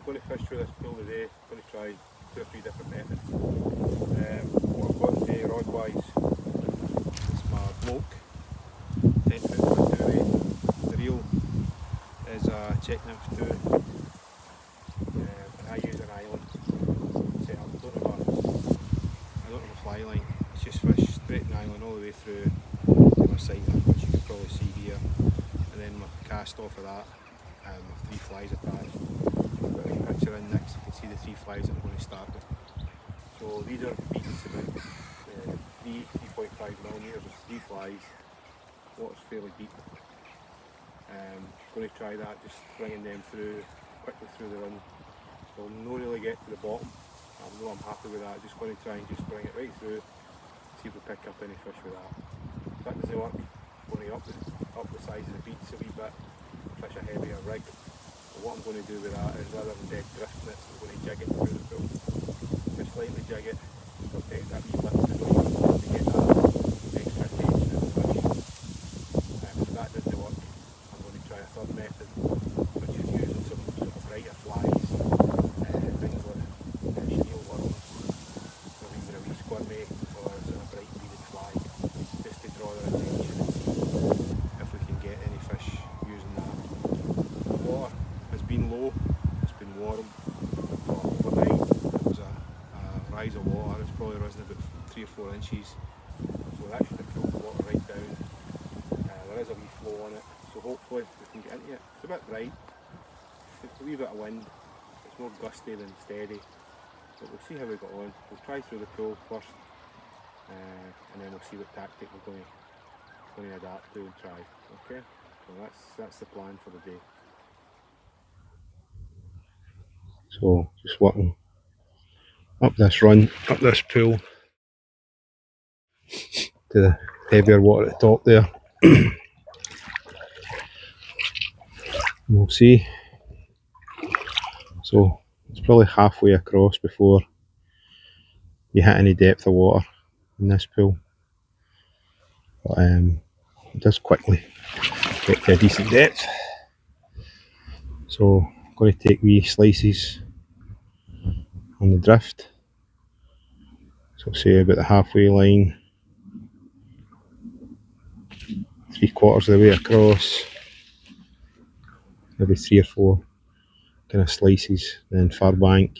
I'm going to fish through this pool today. I'm going to try 2 or 3 different methods. What I've got today rod wise is my bloke 10-foot 22. The reel is a check nymph 2, and I use an island setup. I don't have a fly line, it's just fish straight in island all the way through to my sight, which you can probably see here, and then my cast off of that and my 3 flies attached. I've got a picture in next, you can see the 3 flies that I'm going to start with. So these are beats about 3.5mm with 3 flies. Water's fairly deep. Going to try that, just bringing them through quickly through the run. We'll not really get to the bottom. I know I'm happy with that. Just going to try and just bring it right through, see if we pick up any fish with that. If that doesn't work, I'm going to up the size of the beats a wee bit, fish a heavier rig. But what I'm going to do with that is, rather than dead drifting it, I'm going to jig it through the pool. Just slightly jig it, so take that wee lift to get that extra tension in the fish. If that doesn't work, I'm going to try a third method, which is using some sort of brighter flies, things like steel worms, or even a wee squirmy, or a sort of bright beaded fly, just to draw their attention and see if we can get any fish using that. The water has been low, it's been warm, but overnight there was a rise of water. It's probably risen about 3 or 4 inches, so that should have cooled the water right down. There is a wee flow on it, so hopefully we can get into it. It's a bit bright, it's a wee bit of wind, it's more gusty than steady, but we'll see how we get on. We'll try through the pool first, and then we'll see what tactic we're going to adapt to and try. Okay, so that's the plan for the day. So just working up this run, up this pool to the heavier water at the top there. We'll see. So it's probably halfway across before you hit any depth of water in this pool, but it does quickly get to a decent depth. So I'm going to take wee slices on the drift, so say about the halfway line, 3/4 of the way across, maybe 3 or 4 kind of slices, then far bank.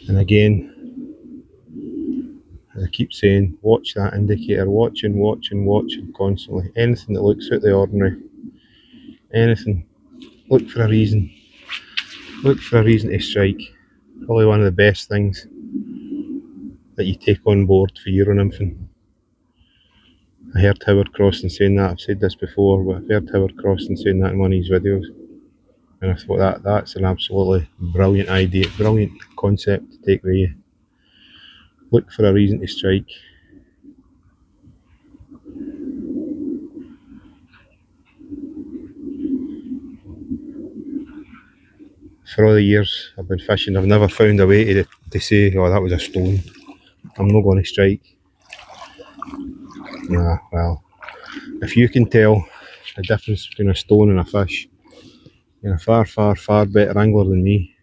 And again, as I keep saying, watch that indicator, watching constantly. Anything that looks out the ordinary, anything, look for a reason to strike. Probably one of the best things that you take on board for Euro nymphing. I heard Howard Crossan saying that, I've said this before, but I've heard Howard Crossan saying that in one of his videos, and I thought that's an absolutely brilliant idea, brilliant concept to take with you. Look for a reason to strike. For all the years I've been fishing, I've never found a way to say, oh, that was a stone, I'm not going to strike. Nah, well, if you can tell the difference between a stone and a fish, you're a far better angler than me.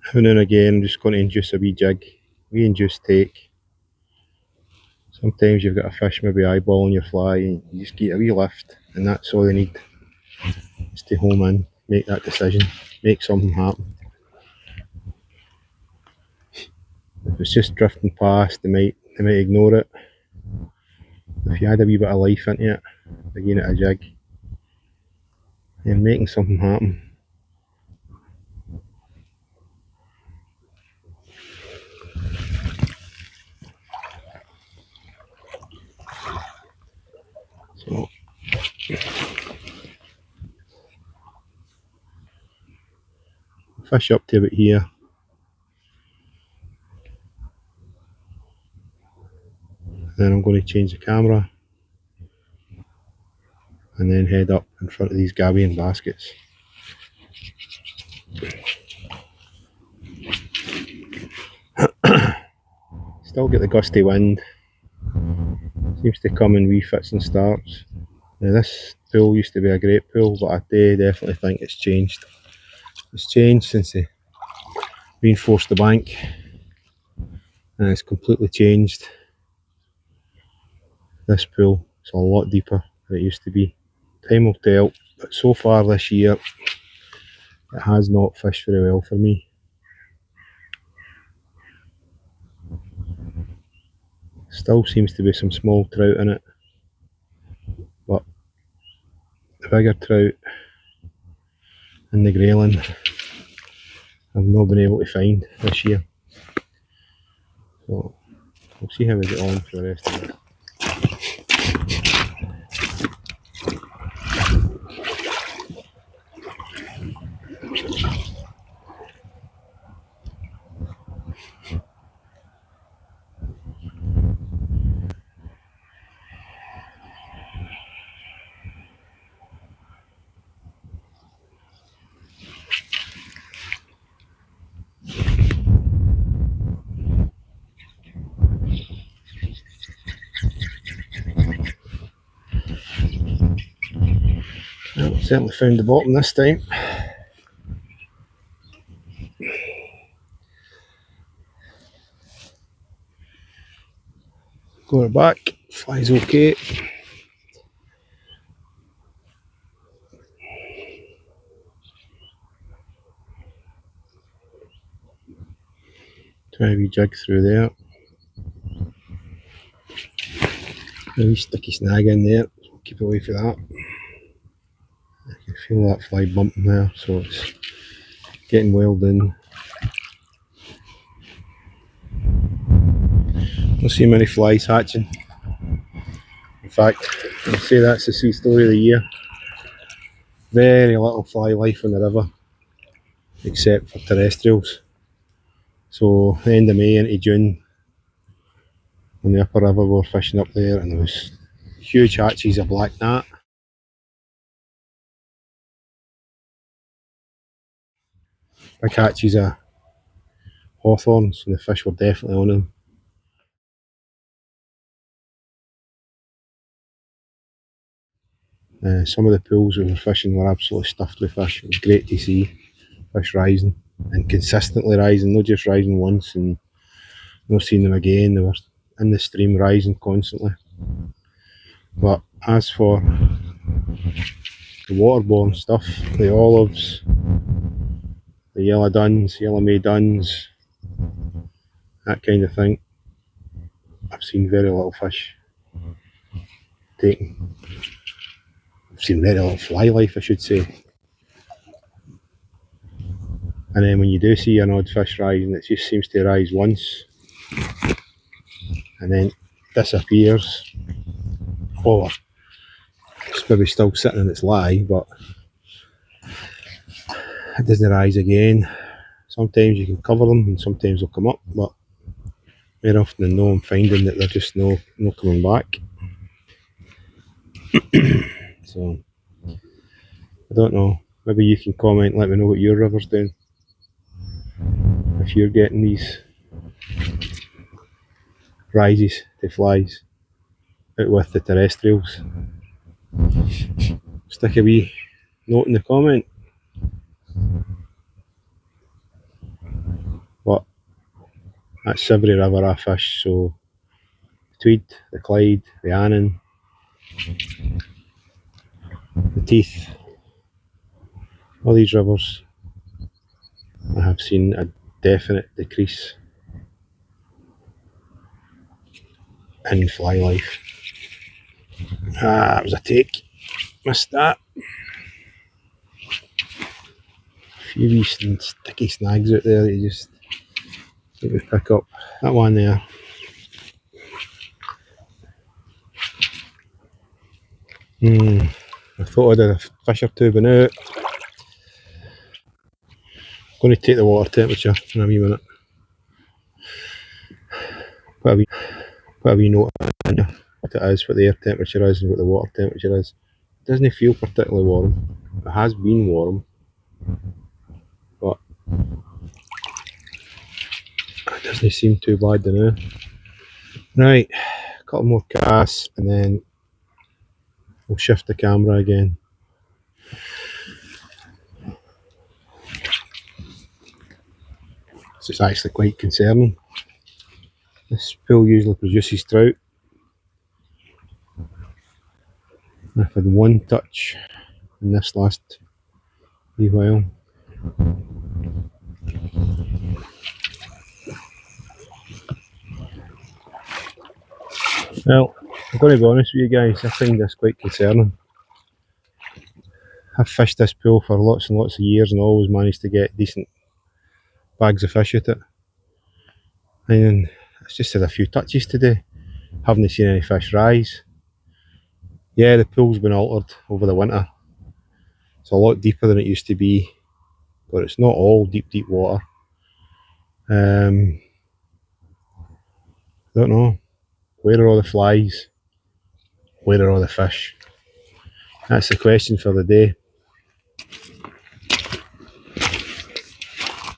Every now and again I'm just going to induce a wee jig, wee induce take. Sometimes you've got a fish maybe eyeballing your fly and you just get a wee lift, and that's all they need, is to home in, make that decision, make something happen. If it's just drifting past, they might ignore it. If you add a wee bit of life into it, again at a jig, you're making something happen. So fish up to about here, then I'm going to change the camera and then head up in front of these gabion baskets. Still get the gusty wind. Seems to come in wee fits and starts. Now this pool used to be a great pool, but I do definitely think it's changed. It's changed since they reinforced the bank, and it's completely changed. This pool is a lot deeper than it used to be. Time will tell, but so far this year it has not fished very well for me. Still seems to be some small trout in it, but the bigger trout in the Grayling I've not been able to find this year. So we'll see how we get on for the rest of it. Well, certainly found the bottom this time. Got it back, fly's okay. Try a wee jig through there. A wee sticky snag in there, so keep away from that. I can feel that fly bumping there, so it's getting well done. Don't see many flies hatching. In fact, I'd say that's the sea story of the year. Very little fly life in the river, except for terrestrials. So the end of May into June, on the upper river we were fishing up there, and there was huge hatches of black gnat. Big hatches of hawthorns, and the fish were definitely on them. Some of the pools we were fishing were absolutely stuffed with fish. It was great to see fish rising, and consistently rising, not just rising once and not seeing them again. They were in the stream rising constantly. But as for the waterborne stuff, the olives, the yellow duns, yellow May duns, that kind of thing, I've seen very little fish taken. I've seen very little fly life, I should say. And then when you do see an odd fish rising, it just seems to rise once and then disappears, or it's maybe still sitting in its lie, but it doesn't rise again. Sometimes you can cover them and sometimes they'll come up, but very often than not I'm finding that they're just no coming back. So I don't know, maybe you can comment and let me know what your river's doing, if you're getting these rises to flies out with the terrestrials. Stick a wee note in the comment. But that's every river I fish, so the Tweed, the Clyde, the Annan, the Teith, all these rivers I have seen a definite decrease in fly life. That was a take, missed that. A few wee sticky snags out there that you just need to pick up. That one there, I thought I'd had a fish or two been out. I'm going to take the water temperature in a wee minute. Put a wee note in there, what it is, what the air temperature is and what the water temperature is. It doesn't feel particularly warm. It has been warm, but It doesn't seem too bad now. Right, a couple more casts and then we'll shift the camera again. So it's actually quite concerning. This pool usually produces trout. I've had one touch in this last wee while. Well, I'm going to be honest with you guys, I find this quite concerning. I've fished this pool for lots and lots of years and always managed to get decent bags of fish at it. And it's just had a few touches today. Haven't seen any fish rise. Yeah, the pool's been altered over the winter. It's a lot deeper than it used to be, but it's not all deep water. Don't know. Where are all the flies? Where are all the fish? That's the question for the day.